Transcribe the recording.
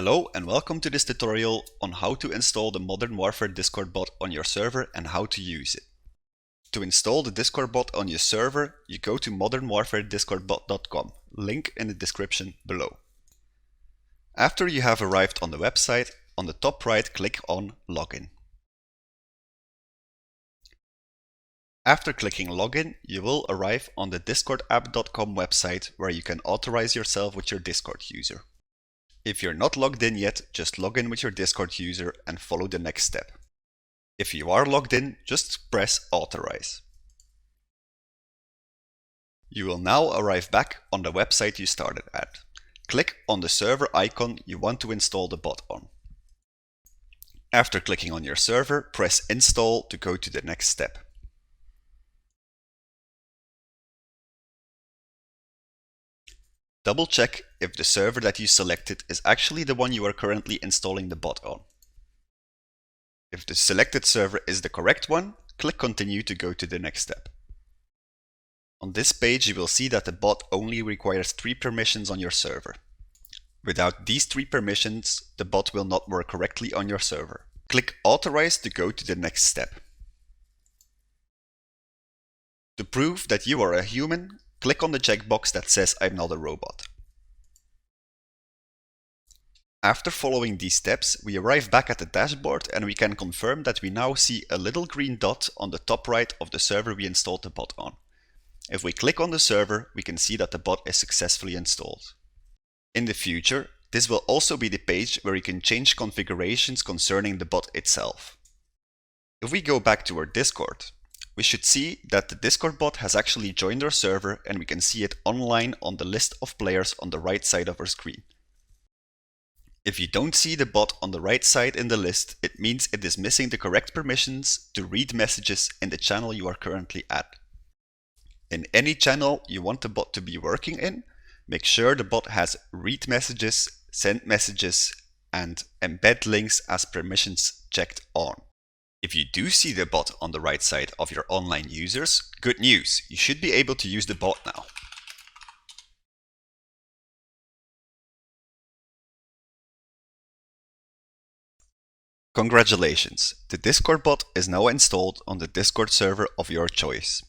Hello and welcome to this tutorial on how to install the Modern Warfare Discord bot on your server and how to use it. To install the Discord bot on your server, you go to modernwarfarediscordbot.com, link in the description below. After you have arrived on the website, on the top right click on Login. After clicking Login, you will arrive on the discordapp.com website where you can authorize yourself with your Discord user. If you're not logged in yet, just log in with your Discord user and follow the next step. If you are logged in, just press Authorize. You will now arrive back on the website you started at. Click on the server icon you want to install the bot on. After clicking on your server, press Install to go to the next step. Double check if the server that you selected is actually the one you are currently installing the bot on. If the selected server is the correct one, click Continue to go to the next step. On this page you will see that the bot only requires 3 permissions on your server. Without these 3 permissions, the bot will not work correctly on your server. Click Authorize to go to the next step. To prove that you are a human, click on the checkbox that says I'm not a robot. After following these steps, we arrive back at the dashboard and we can confirm that we now see a little green dot on the top right of the server we installed the bot on. If we click on the server, we can see that the bot is successfully installed. In the future, this will also be the page where you can change configurations concerning the bot itself. If we go back to our Discord, we should see that the Discord bot has actually joined our server and we can see it online on the list of players on the right side of our screen. If you don't see the bot on the right side in the list, it means it is missing the correct permissions to read messages in the channel you are currently at. In any channel you want the bot to be working in, make sure the bot has read messages, send messages, and embed links as permissions checked on. If you do see the bot on the right side of your online users, good news, you should be able to use the bot now. Congratulations, the Discord bot is now installed on the Discord server of your choice.